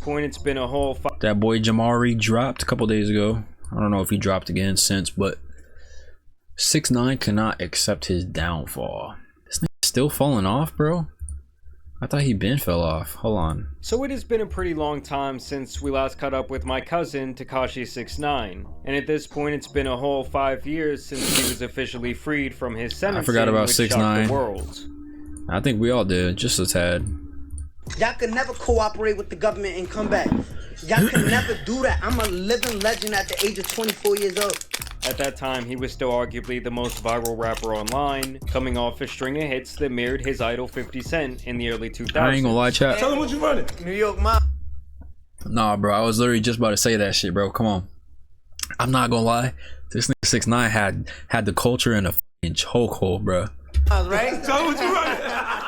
point, it's been a whole that boy Jamari dropped a couple days ago. I don't know if he dropped again since, but 6ix9ine cannot accept his downfall. This nigga still falling off, bro. I thought he been fell off. Hold on. So it has been a pretty long time since we last caught up with my cousin Tekashi 6ix9ine, and at this point it's been a whole 5 years since he was officially freed from his sentence. I forgot about 6ix9ine. The world. I think we all did, just a tad. Y'all could never cooperate with the government and come back. Y'all could never do that. I'm a living legend at the age of 24 years old. At that time, he was still arguably the most viral rapper online, coming off a string of hits that mirrored his idol 50 Cent in the early 2000s. I ain't gonna lie, chat. Tell him what you running. New York Mom. Nah, bro, I was literally just about to say that shit, bro. Come on. I'm not gonna lie. This nigga 6ix9ine had the culture in a fucking chokehold, bro. Right? Tell him what you running.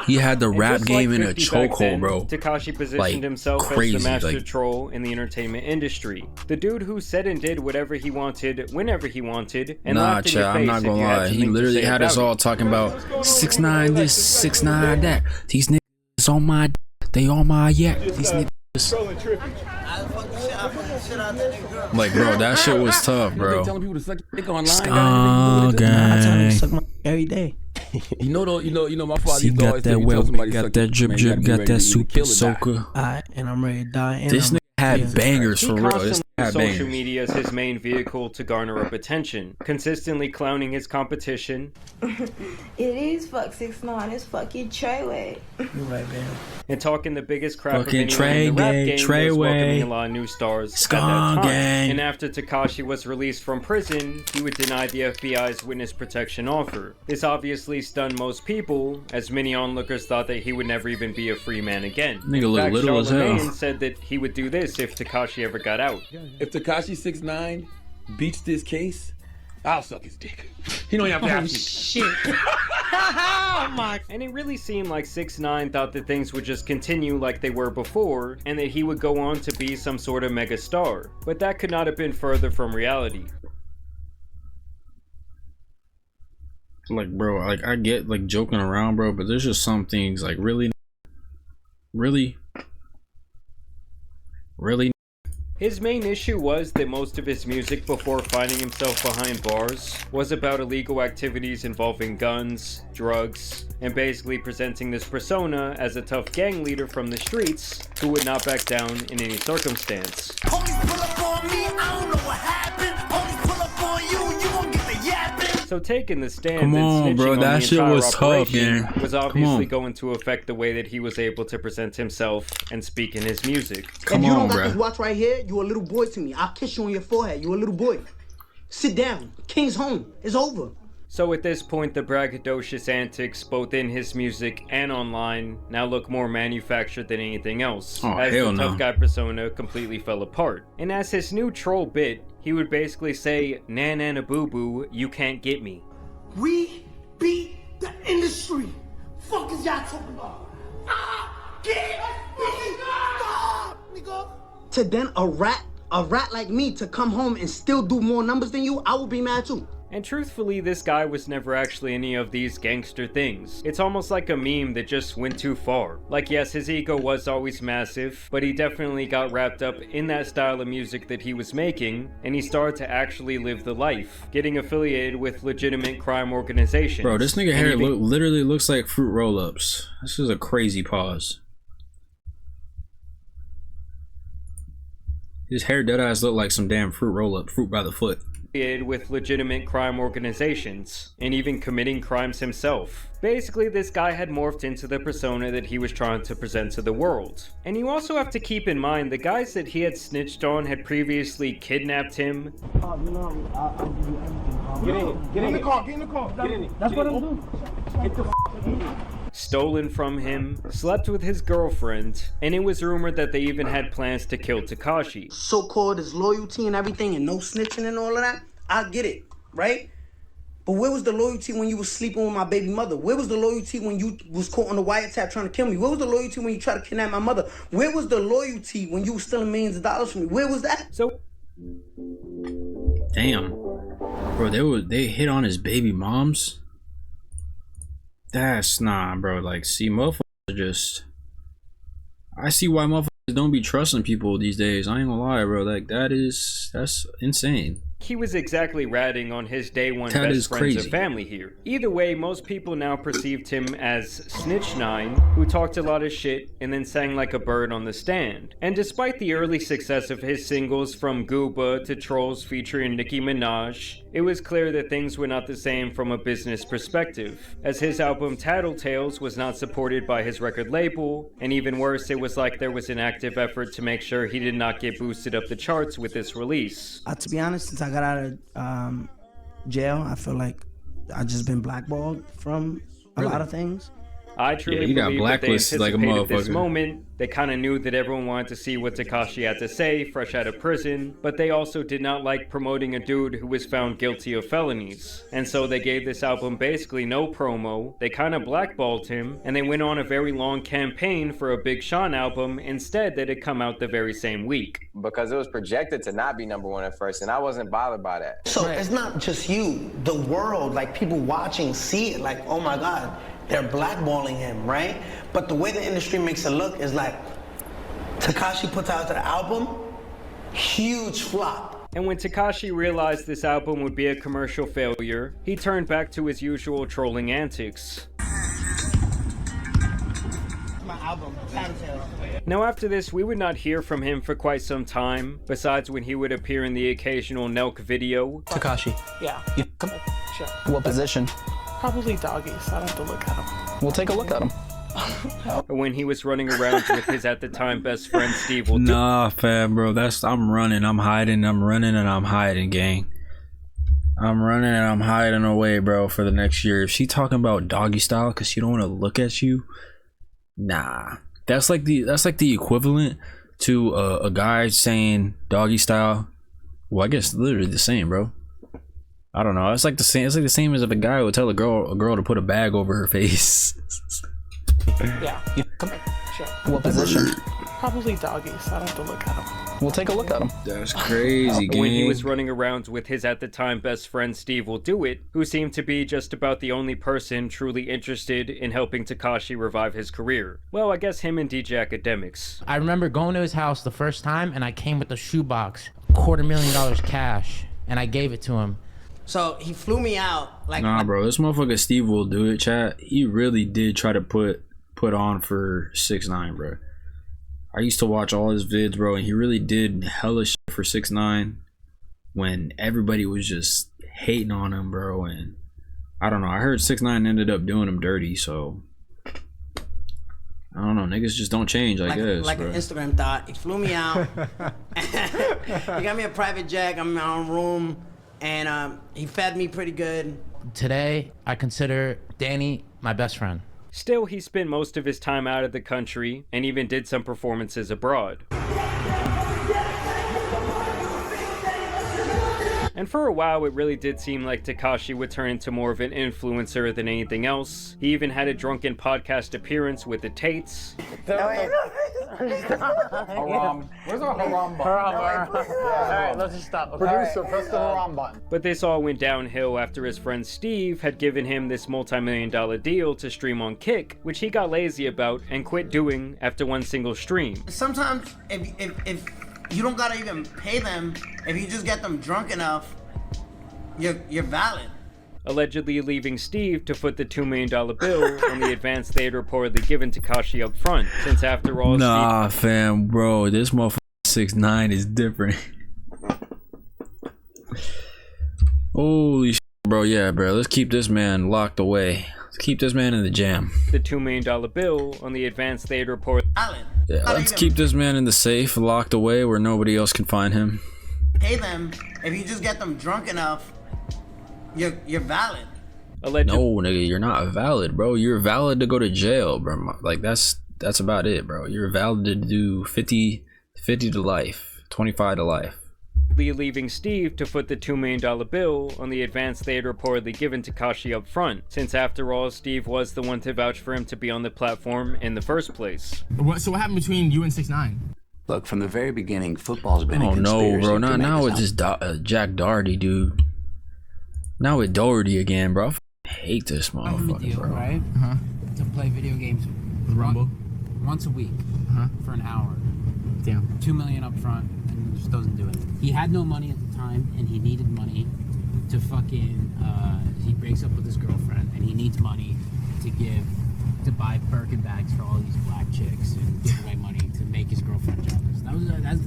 He had the rap game like in a chokehold, bro. Tekashi positioned like, himself crazy, as the master like, troll in the entertainment industry. The dude who said and did whatever he wanted, whenever he wanted, and nah, laughed in your chat, I'm face not if gonna you had lie. He something to literally say had us about all it. talking about 6ix9ine this, 6ix9ine that. These niggas on my, they on my These niggas. Like, bro, that shit was tough, bro. Skunk gang. Every day. You know, my father He used to got always that tell me, well, tell somebody got suck that your drip man, drip, you got gotta be that ready to super kill or die. soaker. And I'm ready to die. And This nigga had bangers He for real. This constantly nigga had used social bangers. media as his main vehicle to garner up attention, consistently clowning his competition. It is fuck 6ix9ine, it's fucking Treyway. You're right, man. And talking the biggest crap Fucking of anyone in the rap Trey game, Trey was welcoming Way. a lot of new stars at Skunk that time. gang. And after Tekashi was released from prison, he would deny the FBI's witness protection offer. This obviously stunned most people, as many onlookers thought that he would never even be a free man again. Nigga In look fact, little as hell. Charlemagne said that he would do this if Tekashi ever got out. If Tekashi 6ix9ine beats this case, I'll suck his dick. He don't even have to ask me. Shit. And it really seemed like 6ix9ine thought that things would just continue like they were before, and that he would go on to be some sort of mega star. But that could not have been further from reality. Like, bro, like, I get, like, joking around, bro, but there's just some things, like, really? His main issue was that most of his music before finding himself behind bars was about illegal activities involving guns, drugs, and basically presenting this persona as a tough gang leader from the streets who would not back down in any circumstance. Police pull up on me, I don't know what happened. Police pull up on you, you gon' get the yapping. So taking the stand Come and on, snitching bro, on that the shit entire was tough, operation gang. was Come obviously on. going to affect the way that he was able to present himself and speak in his music. Come If you on, don't got bro. this watch right here, you a little boy to me. I'll kiss you on your forehead. You a little boy. Sit down. King's home. It's over. So at this point, the braggadocious antics, both in his music and online, now look more manufactured than anything else, Oh, as hell the no. tough guy persona completely fell apart. And as his new troll bit, he would basically say, "Nah, nah, nah, boo boo, you can't get me." We beat the industry. Fuck is y'all talking about? Get me, nigga. To then a rat like me to come home and still do more numbers than you, I would be mad too. And truthfully, this guy was never actually any of these gangster things. It's almost like a meme that just went too far. Like, yes, his ego was always massive, but he definitely got wrapped up in that style of music that he was making, and he started to actually live the life, getting affiliated with legitimate crime organizations. Bro, this nigga And hair even- literally looks like fruit roll-ups. This is a crazy pause. His hair deadass look like some damn fruit roll-up, fruit by the foot. with legitimate crime organizations, and even committing crimes himself. Basically, this guy had morphed into the persona that he was trying to present to the world. And you also have to keep in mind, the guys that he had snitched on had previously kidnapped him. I'll give you everything. Get in the car, get in the car. Get in it. That's what I'm doing. Get the Stolen from him, slept with his girlfriend, and it was rumored that they even had plans to kill Tekashi. So-called his loyalty and everything and no snitching and all of that, I get it, right? But where was the loyalty when you was sleeping with my baby mother? Where was the loyalty when you was caught on the wiretap trying to kill me? Where was the loyalty when you tried to kidnap my mother? Where was the loyalty when you was stealing millions of dollars from me? Where was that? So, Damn. Bro, they hit on his baby moms? That's nah, bro. Like, see, motherfuckers just... I see why motherfuckers don't be trusting people these days. I ain't gonna lie, bro. Like that's insane. He was exactly ratting on his day one That best is friends crazy. and family here. Either way, most people now perceived him as 6ix9ine, who talked a lot of shit and then sang like a bird on the stand. And despite the early success of his singles from Gooba to Trolls featuring Nicki Minaj, it was clear that things were not the same from a business perspective, as his album Tattletales was not supported by his record label, and even worse, it was like there was an active effort to make sure he did not get boosted up the charts with this release. To be honest, since I got out of jail, I feel like I just been blackballed from a lot of things. I truly you got believe that they blacklisted like a anticipated this motherfucker. moment. They kind of knew that everyone wanted to see what Tekashi had to say, fresh out of prison, but they also did not like promoting a dude who was found guilty of felonies. And so they gave this album basically no promo, they kind of blackballed him, and they went on a very long campaign for a Big Sean album instead that had come out the very same week. Because it was projected to not be #1 at first, and I wasn't bothered by that. So it's not just you, the world, like people watching see it, like, oh my God, they're blackballing him, right? But the way the industry makes it look is like, Tekashi puts out the album, huge flop. And when Tekashi realized this album would be a commercial failure, he turned back to his usual trolling antics. My album, Tattletales. Now after this, we would not hear from him for quite some time, besides when he would appear in the occasional Nelk video. Tekashi. Yeah. Sure. What position? Probably doggy, so I don't have to look at him. We'll take a look at him. Or when he was running around with his at the time best friend Steve will Nah, fam, bro. I'm running, I'm hiding, I'm running, and I'm hiding, gang. I'm running and I'm hiding away, bro, for the next year. If she talking about doggy style because she don't want to look at you, nah. That's like the equivalent to a guy saying doggy style. Well, I guess literally the same, bro. I don't know. It's like the same. It's like the same as if a guy would tell a girl to put a bag over her face. Yeah. Sure. What position? Probably doggy, so I don't have to look at him. We'll take a look at him. That's crazy, gang. when he was running around with his at the time best friend Steve will do it, who seemed to be just about the only person truly interested in helping Tekashi revive his career. Well, I guess him and DJ Academics. I remember going to his house the first time and I came with a shoebox, $250,000 cash, and I gave it to him. So he flew me out. Like, Nah, bro, this motherfucker Steve will do it, chat. He really did try to put on for 6ix9ine, bro. I used to watch all his vids, bro, and he really did hella shit for 6ix9ine when everybody was just hating on him, bro. And I don't know. I heard 6ix9ine ended up doing him dirty, so I don't know. Niggas just don't change, I guess. Like bro. an Instagram thought. He flew me out. He got me a private jet. I'm in my own room, and he fed me pretty good. Today, I consider Danny my best friend. Still, he spent most of his time out of the country and even did some performances abroad. And for a while, it really did seem like Tekashi would turn into more of an influencer than anything else. He even had a drunken podcast appearance with the Tates. Haram. Where's our haram button? Alright, let's just stop. Producer, press the haram button. But this all went downhill after his friend Steve had given him this multi-million-dollar deal to stream on Kick, which he got lazy about and quit doing after one single stream. Sometimes, if you don't gotta even pay them, if you just get them drunk enough, you're valid. Allegedly leaving Steve to foot the $2 million bill on the advance they had reportedly given Tekashi up front, since after all, Nah, fam, bro, this motherfucker 6ix9ine is different. Holy shit, bro. Yeah, bro, let's keep this man locked away. Let's keep this man in the jam. The $2 million bill on the advance they had reported. Yeah, let's keep this man in the safe, locked away where nobody else can find him. Pay them, if you just get them drunk enough, you're valid. Allegedly. No, nigga, you're not valid, bro. You're valid to go to jail, bro. Like, that's about it, bro. You're valid to do 50 to life, 25 to life. Leaving Steve to foot the $2 million bill on the advance they had reportedly given Tekashi up front, since after all, Steve was the one to vouch for him to be on the platform in the first place. So what happened between you and 6ix9ine? Look, from the very beginning, football's been a Oh conspiracy. no, bro! to Now make it's us just Jack Doherty, dude. Now with Doherty again, bro. I hate this motherfucker, bro. Right? To play video games Rumble? once a week for an hour. Damn. $2 million up front, and just doesn't do it. He had no money at the time, and he needed money to fucking, he breaks up with his girlfriend, and he needs money to buy Birkin bags for all these black chicks and give away money to make his girlfriend jealous.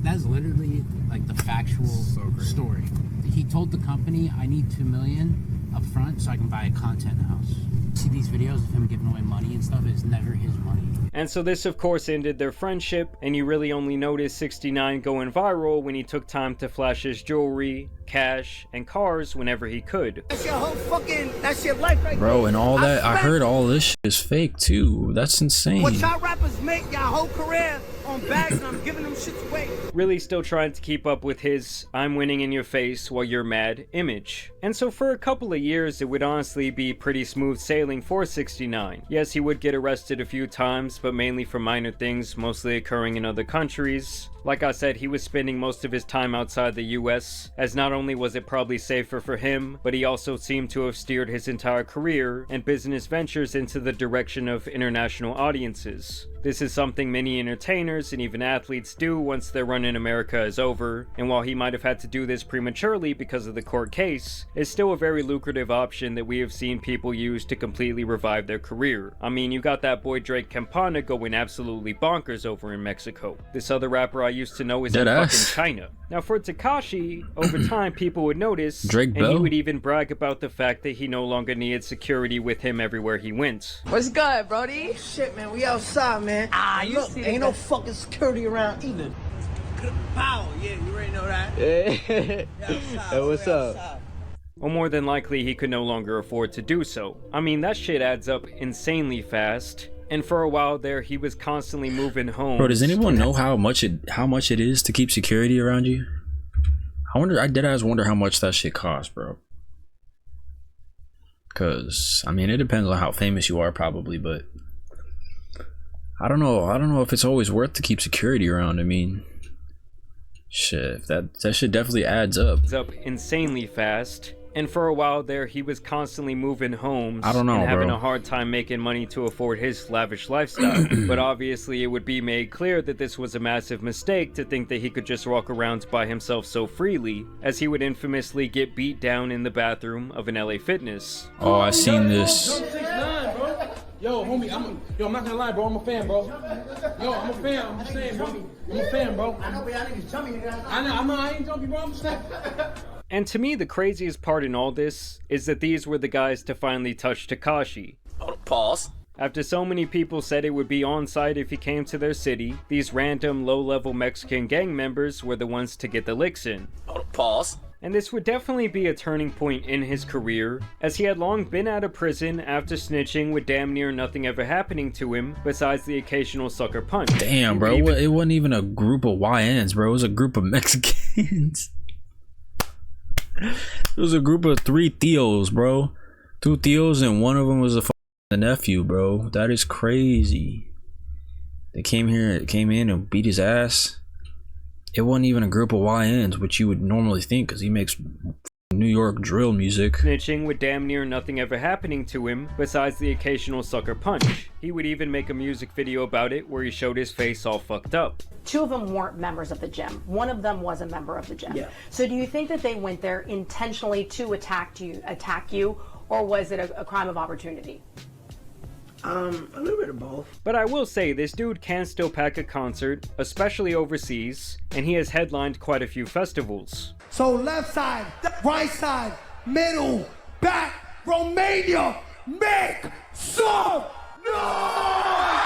That's literally like the factual story. He told the company, I need $2 million up front so I can buy a content house. See these videos of him giving away money and stuff, it's never his money. And so this of course ended their friendship, and you really only noticed 6ix9ine going viral when he took time to flash his jewelry, cash, and cars whenever he could. That's your whole fucking, that's your life right Bro, and all that, I heard all this shit is fake too. That's insane. What y'all rappers make y'all whole career on bags, and I'm giving them shits away. Really still trying to keep up with his I'm winning in your face while you're mad image. And so for a couple of years it would honestly be pretty smooth sailing for 6ix9ine. Yes, he would get arrested a few times, but mainly for minor things, mostly occurring in other countries. Like I said, he was spending most of his time outside the US, as not only was it probably safer for him, but he also seemed to have steered his entire career and business ventures into the direction of international audiences. This is something many entertainers and even athletes do once their run in America is over, and while he might have had to do this prematurely because of the court case, it's still a very lucrative option that we have seen people use to completely revive their career. I mean, you got that boy Drake Campana going absolutely bonkers over in Mexico. This other rapper I used to know is in fucking China. Now for Tekashi, over time people would notice, Drake and Bell? he would even brag about the fact that he no longer needed security with him everywhere he went. What's good, Brody? Shit, man, we outside, man. Look, ain't no fucking security around either. Power, yeah, you already know that. Hey, what's up? Or more than likely he could no longer afford to do so. I mean, that shit adds up insanely fast. And for a while there, he was constantly moving home. Bro, does anyone know how much it is to keep security around you? I deadass wonder how much that shit costs, bro. Cause I mean, it depends on how famous you are, probably, but I don't know if it's always worth to keep security around. I mean, shit, that shit definitely adds up. It's up insanely fast. And for a while there, he was constantly moving homes I don't know, and having bro. a hard time making money to afford his lavish lifestyle. But obviously it would be made clear that this was a massive mistake to think that he could just walk around by himself so freely, as he would infamously get beat down in the bathroom of an LA Fitness. Oh, I seen this. 6ix9ine, bro. Yo, homie, I'm not gonna lie, bro. I'm a fan, bro. Yo, I'm a fan. I'm just saying, bro. I'm a fan, bro. I know, but y'all niggas jumpy, nigga. I ain't jumpy, bro. I'm just saying. And to me, the craziest part in all this is that these were the guys to finally touch Tekashi. Pause. After so many people said it would be on site if he came to their city, these random low-level Mexican gang members were the ones to get the licks in. Pause. And this would definitely be a turning point in his career, as he had long been out of prison after snitching with damn near nothing ever happening to him besides the occasional sucker punch. Damn, bro, it wasn't even a group of YNs, bro. It was a group of Mexicans. It was a group of 3 Theos, bro. 2 Theos and one of them was the nephew, bro. That is crazy. They came in and beat his ass. It wasn't even a group of YNs, which you would normally think, because he makes New York drill music. Snitching with damn near nothing ever happening to him besides the occasional sucker punch. He would even make a music video about it where he showed his face all fucked up. 2 of them weren't members of the gym. 1 of them was a member of the gym. Yeah. So do you think that they went there intentionally to attack you, or was it a crime of opportunity? A little bit of both. But I will say, this dude can still pack a concert, especially overseas, and he has headlined quite a few festivals. So left side, right side, middle, back, Romania, make some noise!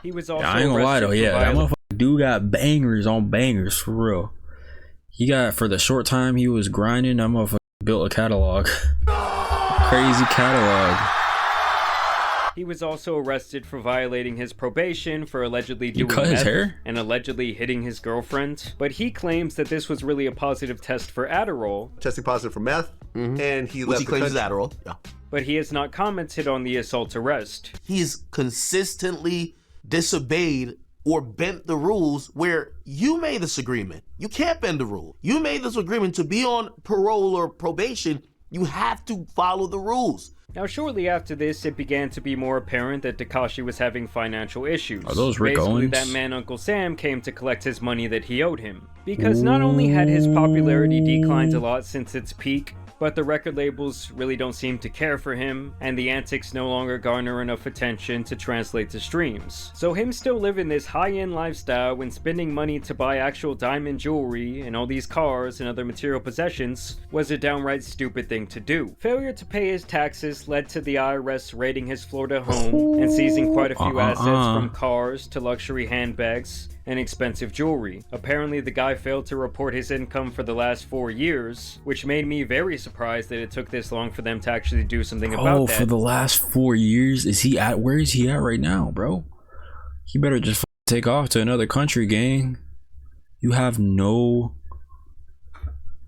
He was also I ain't gonna lie though, yeah, that motherfucker dude got bangers on bangers for real. He got, for the short time he was grinding, that motherfucker built a catalog. Crazy catalog. He was also arrested for violating his probation for allegedly doing cut his meth hair? and allegedly hitting his girlfriend. But he claims that this was really a positive test for Adderall. Testing positive for meth, and he left he claims is Adderall. Yeah. But he has not commented on the assault arrest. He's consistently disobeyed or bent the rules where you made this agreement. You can't bend the rule. You made this agreement to be on parole or probation You have to follow the rules. Now, shortly after this, it began to be more apparent that Tekashi was having financial issues. Are those Rick Basically, Owens? that man Uncle Sam came to collect his money that he owed him. Because not only had his popularity declined a lot since its peak, but the record labels really don't seem to care for him, and the antics no longer garner enough attention to translate to streams. So him still living this high-end lifestyle and spending money to buy actual diamond jewelry and all these cars and other material possessions was a downright stupid thing to do. Failure to pay his taxes led to the IRS raiding his Florida home and seizing quite a few assets from cars to luxury handbags and expensive jewelry. Apparently the guy failed to report his income for the last 4 years, which made me very surprised that it took this long for them to actually do something about that. For the last 4 years? Where is he at right now, bro? He better just take off to another country, gang. You have no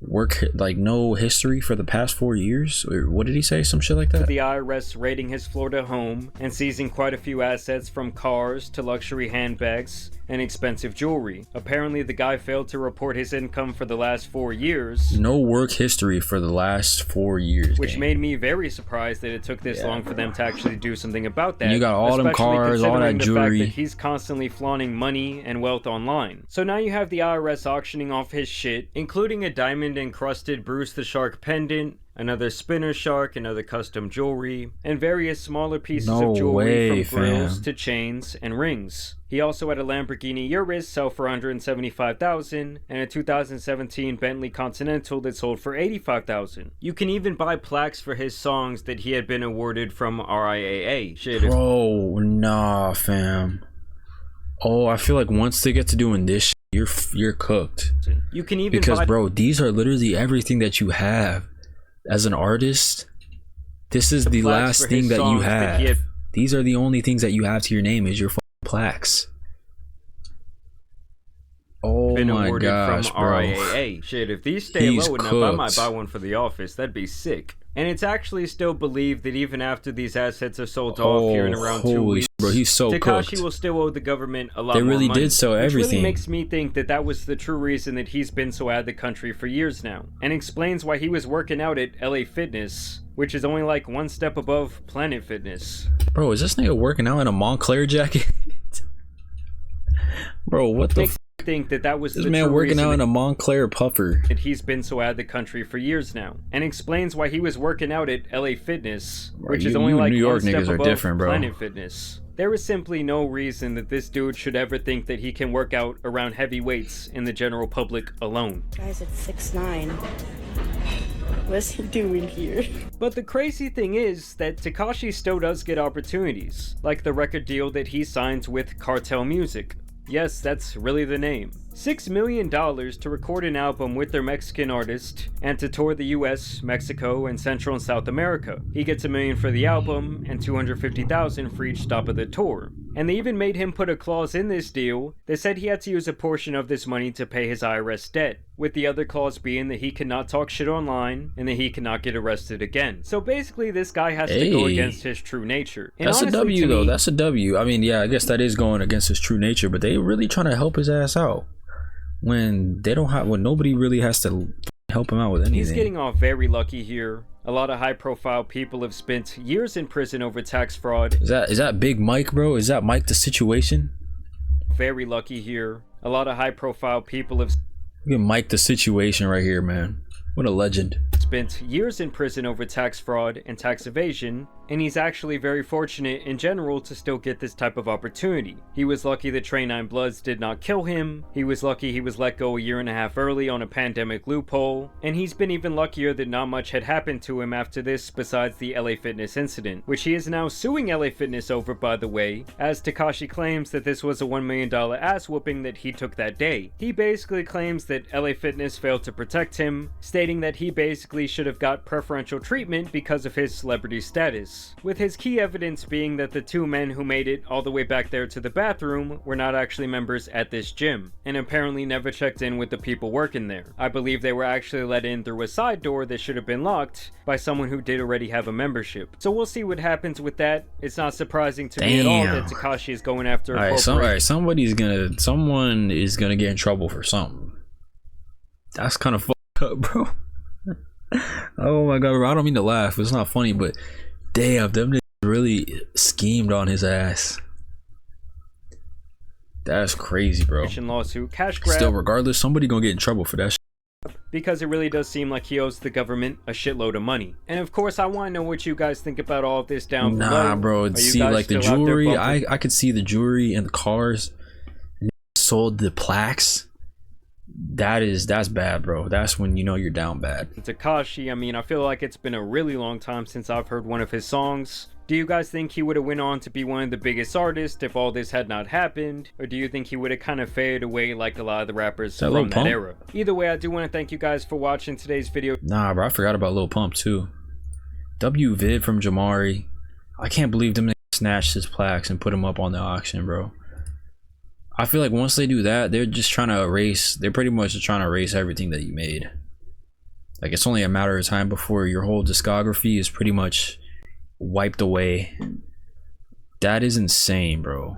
no history for the past 4 years? Or what did he say? Some shit like that? The IRS raiding his Florida home and seizing quite a few assets from cars to luxury handbags and expensive jewelry. Apparently the guy failed to report his income for the last 4 years. No work history for the last 4 years, which gang. made me very surprised that it took this long for them to actually do something about that. And you got all them cars, all that jewelry. The fact that he's constantly flaunting money and wealth online. So now you have the IRS auctioning off his shit, including a diamond encrusted Bruce the Shark pendant, another spinner shark, another custom jewelry, and various smaller pieces of jewelry from grills to chains and rings. He also had a Lamborghini Urus sell for $175,000 and a 2017 Bentley Continental that sold for $85,000. You can even buy plaques for his songs that he had been awarded from RIAA. Bro, nah, fam. Oh, I feel like once they get to doing this shit, you're cooked. You can even because bro, these are literally everything that you have as an artist. This is the last thing that you have. These are the only things that you have to your name is your plaques. Oh my gosh, from bro. RIAA. Shit, if these stay low enough, I might buy one for the office. That'd be sick. And it's actually still believed that even after these assets are sold off here in around 2 weeks, bro, he's so Tekashi will still owe the government a lot more money. They really did sell everything. Which really makes me think that that was the true reason that he's been so out of the country for years now. And explains why he was working out at LA Fitness, which is only like one step above Planet Fitness. Bro, is this nigga working out in a Montclair jacket? Bro, what the f***? Think that was this man working out in a Montclair puffer. That he's been so out of the country for years now, and explains why he was working out at LA Fitness, which is only like New York one step niggas are above different, bro. Planet Fitness. There is simply no reason that this dude should ever think that he can work out around heavy weights in the general public alone. Guys, it's 6ix9ine. What's he doing here? But the crazy thing is that Tekashi still does get opportunities, like the record deal that he signs with Cartel Music. Yes, that's really the name. $6 million to record an album with their Mexican artist and to tour the US, Mexico, and Central and South America. He gets $1 million for the album and $250,000 for each stop of the tour. And they even made him put a clause in this deal that said he had to use a portion of this money to pay his IRS debt, with the other clause being that he cannot talk shit online and that he cannot get arrested again. So basically this guy has to go against his true nature. And that's honestly, a W though, that's a W. I mean, yeah, I guess that is going against his true nature, but they really trying to help his ass out. When they don't have, when nobody really has to help him out with anything. He's getting off very lucky here. A lot of high-profile people have spent years in prison over tax fraud. Is that Big Mike, bro? Is that Mike the Situation? Very lucky here. A lot of high-profile people have. Look at Mike the Situation right here, man. What a legend. Spent years in prison over tax fraud and tax evasion, and he's actually very fortunate in general to still get this type of opportunity. He was lucky that Trey 9 Bloods did not kill him, he was lucky he was let go 1.5 years early on a pandemic loophole, and he's been even luckier that not much had happened to him after this besides the LA Fitness incident, which he is now suing LA Fitness over, by the way, as Tekashi claims that this was a $1 million ass whooping that he took that day. He basically claims that LA Fitness failed to protect him, stating that he basically should have got preferential treatment because of his celebrity status, with his key evidence being that the 2 men who made it all the way back there to the bathroom were not actually members at this gym, and apparently never checked in with the people working there. I believe they were actually let in through a side door that should have been locked by someone who did already have a membership. So we'll see what happens with that. It's not surprising to me at all that Tekashi is going after a corporation. Someone is gonna get in trouble for something. That's kind of fucked up, bro. Oh my god, bro. I don't mean to laugh. It's not funny, but damn, them niggas really schemed on his ass. That's crazy, bro. Lawsuit, cash grab. Still, regardless, somebody gonna get in trouble for that shit. Because it really does seem like he owes the government a shitload of money. And of course, I want to know what you guys think about all of this down below. Nah, bro. See, like the jewelry, I could see the jewelry and the cars. Sold the plaques. That's bad, bro. That's when you know you're down bad. Tekashi, I mean, I feel like it's been a really long time since I've heard one of his songs. Do you guys think he would have went on to be one of the biggest artists if all this had not happened? Or do you think he would have kind of faded away like a lot of the rappers from that era? Either way, I do want to thank you guys for watching today's video. Nah, bro, I forgot about Lil Pump too. W Vid from Jamari. I can't believe them snatched his plaques and put him up on the auction, bro. I feel like once they do that, they're just trying to erase, they're pretty much just trying to erase everything that you made. Like, it's only a matter of time before your whole discography is pretty much wiped away. That is insane, bro.